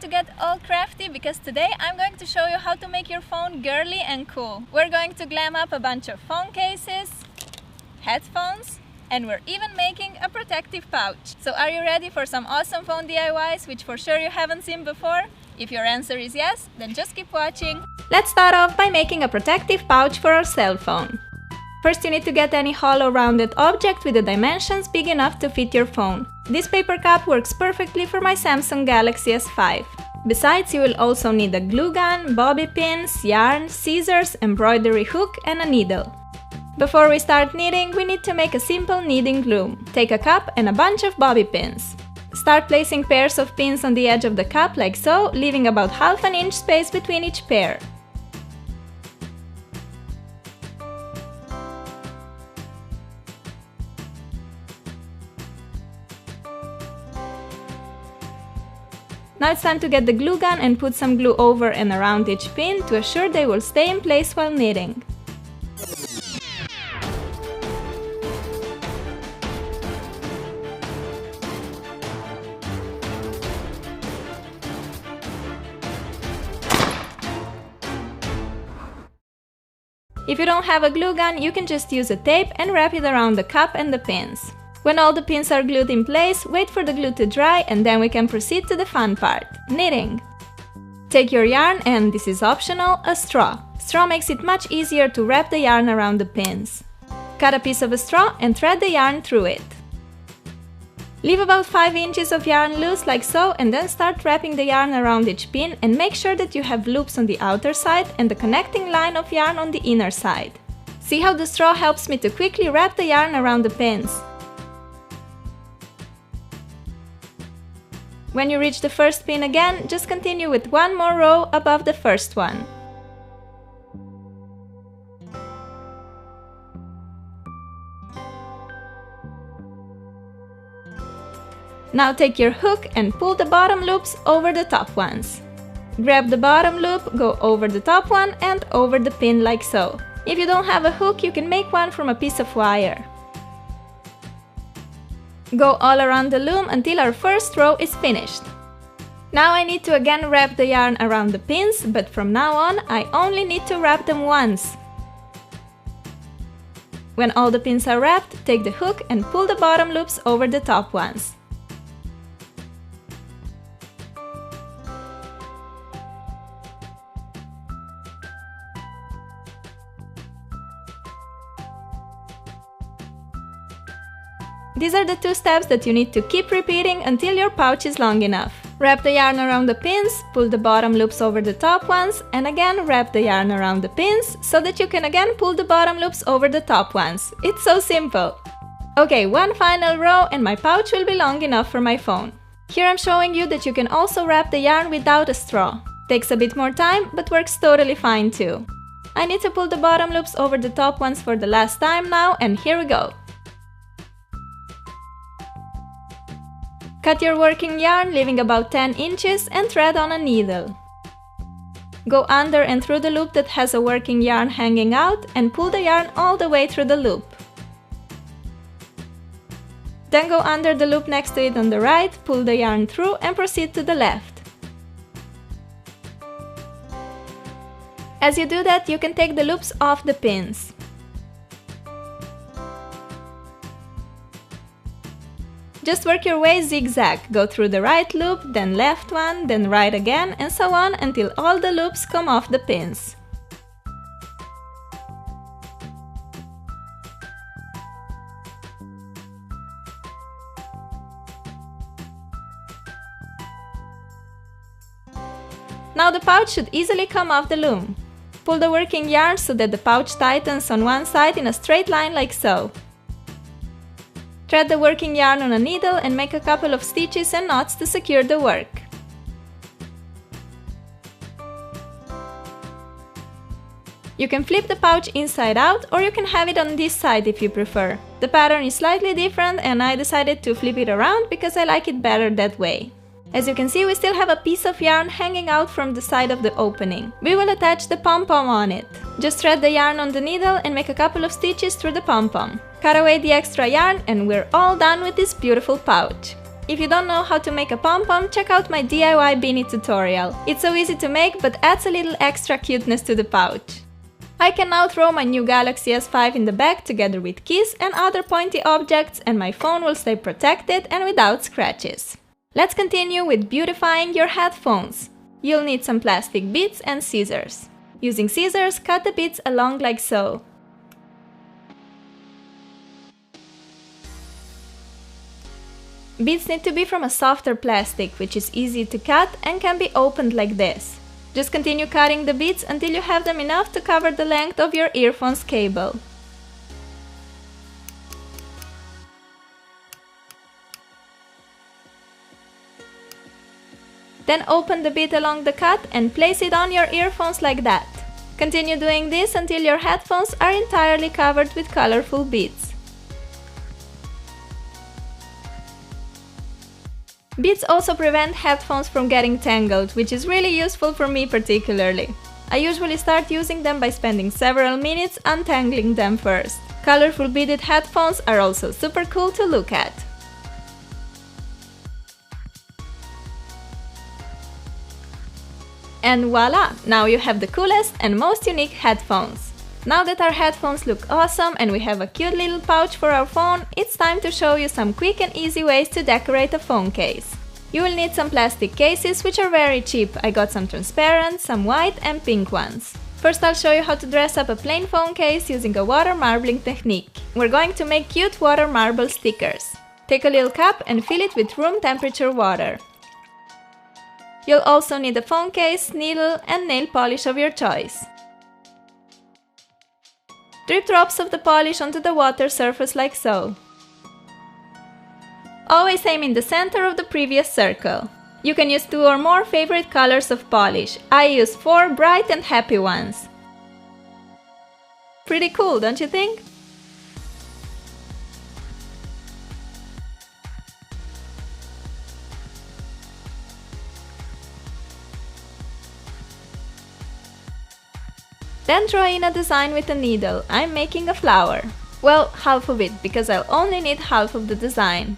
to get all crafty because today I'm going to show you how to make your phone girly and cool. We're going to glam up a bunch of phone cases, headphones, and we're even making a protective pouch. So are you ready for some awesome phone DIYs which for sure you haven't seen before? If your answer is yes, then just keep watching. Let's start off by making a protective pouch for our cell phone. First you need to get any hollow rounded object with the dimensions big enough to fit your phone. This paper cup works perfectly for my Samsung Galaxy S5. Besides, you will also need a glue gun, bobby pins, yarn, scissors, embroidery hook, and a needle. Before we start knitting, we need to make a simple kneading glue. Take a cup and a bunch of bobby pins. Start placing pairs of pins on the edge of the cup like so, leaving about half an inch space between each pair. Now it's time to get the glue gun and put some glue over and around each pin to assure they will stay in place while knitting. If you don't have a glue gun, you can just use a tape and wrap it around the cup and the pins. When all the pins are glued in place, wait for the glue to dry and then we can proceed to the fun part, knitting. Take your yarn and, this is optional, a straw. Straw makes it much easier to wrap the yarn around the pins. Cut a piece of a straw and thread the yarn through it. Leave about 5 inches of yarn loose like so and then start wrapping the yarn around each pin and make sure that you have loops on the outer side and the connecting line of yarn on the inner side. See how the straw helps me to quickly wrap the yarn around the pins. When you reach the first pin again, just continue with one more row above the first one. Now take your hook and pull the bottom loops over the top ones. Grab the bottom loop, go over the top one and over the pin like so. If you don't have a hook, you can make one from a piece of wire. Go all around the loom until our first row is finished. Now I need to again wrap the yarn around the pins, but from now on I only need to wrap them once. When all the pins are wrapped, take the hook and pull the bottom loops over the top ones. These are the 2 steps that you need to keep repeating until your pouch is long enough. Wrap the yarn around the pins, pull the bottom loops over the top ones, and again wrap the yarn around the pins so that you can again pull the bottom loops over the top ones. It's so simple! Okay, one final row and my pouch will be long enough for my phone. Here I'm showing you that you can also wrap the yarn without a straw. Takes a bit more time, but works totally fine too. I need to pull the bottom loops over the top ones for the last time now, and here we go! Cut your working yarn, leaving about 10 inches and thread on a needle. Go under and through the loop that has a working yarn hanging out and pull the yarn all the way through the loop. Then go under the loop next to it on the right, pull the yarn through and proceed to the left. As you do that, you can take the loops off the pins. Just work your way zigzag, go through the right loop, then left one, then right again, and so on until all the loops come off the pins. Now the pouch should easily come off the loom. Pull the working yarn so that the pouch tightens on one side in a straight line like so. Thread the working yarn on a needle and make a couple of stitches and knots to secure the work. You can flip the pouch inside out or you can have it on this side if you prefer. The pattern is slightly different and I decided to flip it around because I like it better that way. As you can see, we still have a piece of yarn hanging out from the side of the opening. We will attach the pom-pom on it. Just thread the yarn on the needle and make a couple of stitches through the pom-pom. Cut away the extra yarn and we're all done with this beautiful pouch. If you don't know how to make a pom-pom, check out my DIY beanie tutorial. It's so easy to make but adds a little extra cuteness to the pouch. I can now throw my new Galaxy S5 in the bag together with keys and other pointy objects, and my phone will stay protected and without scratches. Let's continue with beautifying your headphones. You'll need some plastic beads and scissors. Using scissors, cut the beads along like so. Beads need to be from a softer plastic, which is easy to cut and can be opened like this. Just continue cutting the beads until you have them enough to cover the length of your earphones cable. Then open the bead along the cut and place it on your earphones like that. Continue doing this until your headphones are entirely covered with colorful beads. Beads also prevent headphones from getting tangled, which is really useful for me particularly. I usually start using them by spending several minutes untangling them first. Colorful beaded headphones are also super cool to look at. And voila! Now you have the coolest and most unique headphones. Now that our headphones look awesome and we have a cute little pouch for our phone, it's time to show you some quick and easy ways to decorate a phone case. You will need some plastic cases, which are very cheap. I got some transparent, some white and pink ones. First I'll show you how to dress up a plain phone case using a water marbling technique. We're going to make cute water marble stickers. Take a little cup and fill it with room temperature water. You'll also need a phone case, needle and nail polish of your choice. Drip drops of the polish onto the water surface like so. Always aim in the center of the previous circle. You can use 2 or more favorite colors of polish. I use 4 bright and happy ones. Pretty cool, don't you think? Then draw in a design with a needle. I'm making a flower. Well, half of it, because I'll only need half of the design.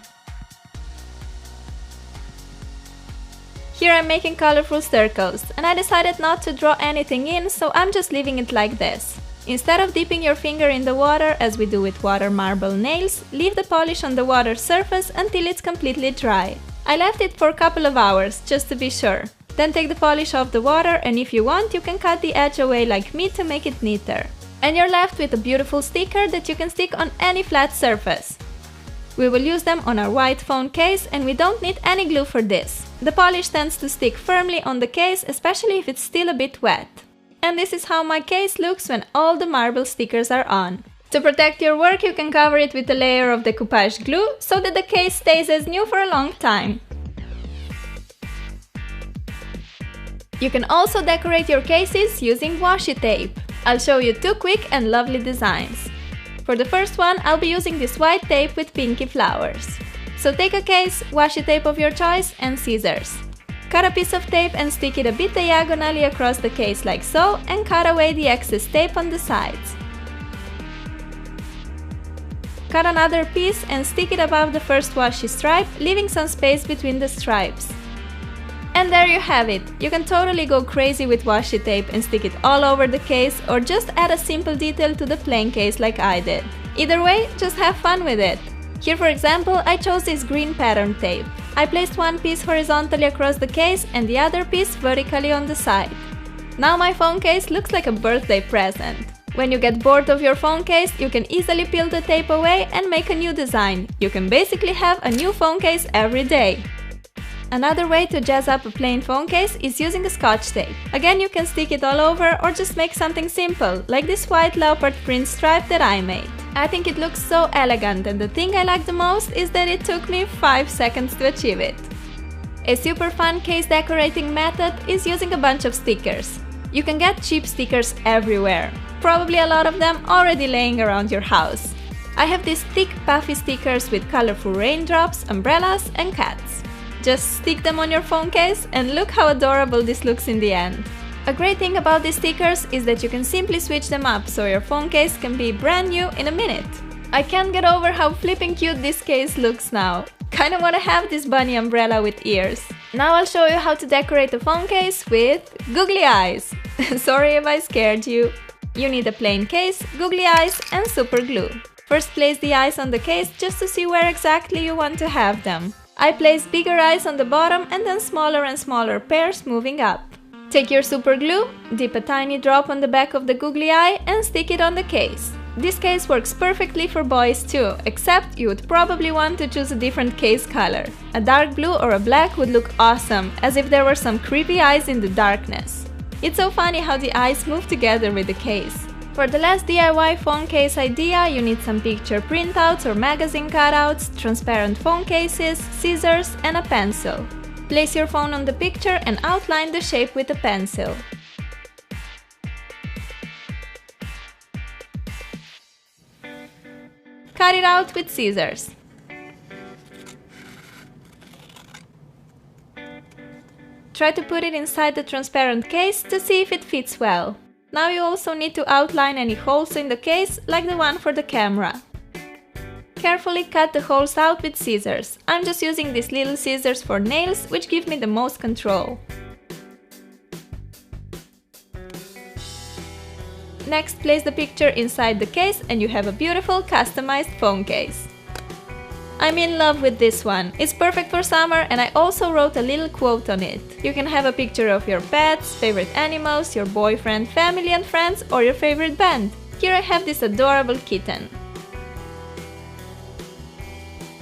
Here I'm making colorful circles, and I decided not to draw anything in, so I'm just leaving it like this. Instead of dipping your finger in the water, as we do with water marble nails, leave the polish on the water surface until it's completely dry. I left it for a couple of hours, just to be sure. Then take the polish off the water, and if you want, you can cut the edge away like me to make it neater. And you're left with a beautiful sticker that you can stick on any flat surface. We will use them on our white phone case, and we don't need any glue for this. The polish tends to stick firmly on the case, especially if it's still a bit wet. And this is how my case looks when all the marble stickers are on. To protect your work, you can cover it with a layer of decoupage glue, so that the case stays as new for a long time. You can also decorate your cases using washi tape. I'll show you 2 quick and lovely designs. For the first one, I'll be using this white tape with pinky flowers. So take a case, washi tape of your choice and scissors. Cut a piece of tape and stick it a bit diagonally across the case like so, and cut away the excess tape on the sides. Cut another piece and stick it above the first washi stripe, leaving some space between the stripes. And there you have it! You can totally go crazy with washi tape and stick it all over the case, or just add a simple detail to the plain case like I did. Either way, just have fun with it! Here for example, I chose this green pattern tape. I placed one piece horizontally across the case and the other piece vertically on the side. Now my phone case looks like a birthday present. When you get bored of your phone case, you can easily peel the tape away and make a new design. You can basically have a new phone case every day. Another way to jazz up a plain phone case is using a scotch tape. Again, you can stick it all over or just make something simple, like this white leopard print stripe that I made. I think it looks so elegant, and the thing I like the most is that it took me 5 seconds to achieve it. A super fun case decorating method is using a bunch of stickers. You can get cheap stickers everywhere. Probably a lot of them already laying around your house. I have these thick puffy stickers with colorful raindrops, umbrellas and cats. Just stick them on your phone case and look how adorable this looks in the end. A great thing about these stickers is that you can simply switch them up, so your phone case can be brand new in a minute. I can't get over how flipping cute this case looks now. Kinda wanna have this bunny umbrella with ears. Now I'll show you how to decorate a phone case with googly eyes. Sorry if I scared you. You need a plain case, googly eyes, and super glue. First place the eyes on the case just to see where exactly you want to have them. I placed bigger eyes on the bottom and then smaller and smaller pairs moving up. Take your super glue, dip a tiny drop on the back of the googly eye and stick it on the case. This case works perfectly for boys too, except you would probably want to choose a different case color. A dark blue or a black would look awesome, as if there were some creepy eyes in the darkness. It's so funny how the eyes move together with the case. For the last DIY phone case idea, you need some picture printouts or magazine cutouts, transparent phone cases, scissors, and a pencil. Place your phone on the picture and outline the shape with a pencil. Cut it out with scissors. Try to put it inside the transparent case to see if it fits well. Now you also need to outline any holes in the case, like the one for the camera. Carefully cut the holes out with scissors. I'm just using these little scissors for nails, which give me the most control. Next, place the picture inside the case and you have a beautiful customized phone case. I'm in love with this one. It's perfect for summer and I also wrote a little quote on it. You can have a picture of your pets, favorite animals, your boyfriend, family and friends, or your favorite band. Here I have this adorable kitten.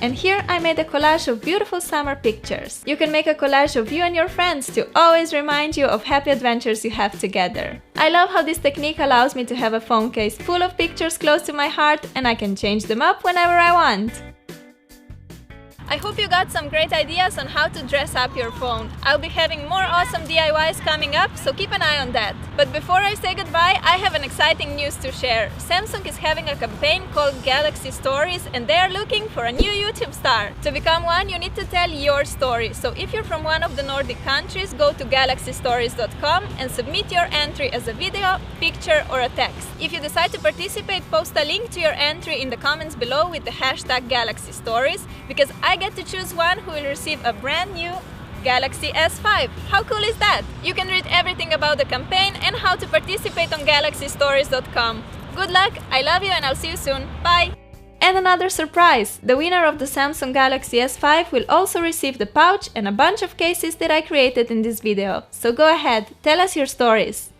And here I made a collage of beautiful summer pictures. You can make a collage of you and your friends to always remind you of happy adventures you have together. I love how this technique allows me to have a phone case full of pictures close to my heart and I can change them up whenever I want. I hope you got some great ideas on how to dress up your phone. I'll be having more awesome DIYs coming up, so keep an eye on that. But before I say goodbye, I have an exciting news to share. Samsung is having a campaign called Galaxy Stories and they are looking for a new YouTube star. To become one, you need to tell your story. So if you're from one of the Nordic countries, go to galaxystories.com and submit your entry as a video, picture or a text. If you decide to participate, post a link to your entry in the comments below with the hashtag Galaxy Stories, because I get to choose one who will receive a brand new Galaxy S5. How cool is that? You can read everything about the campaign and how to participate on galaxystories.com. Good luck, I love you and I'll see you soon. Bye! And another surprise! The winner of the Samsung Galaxy S5 will also receive the pouch and a bunch of cases that I created in this video. So go ahead, tell us your stories.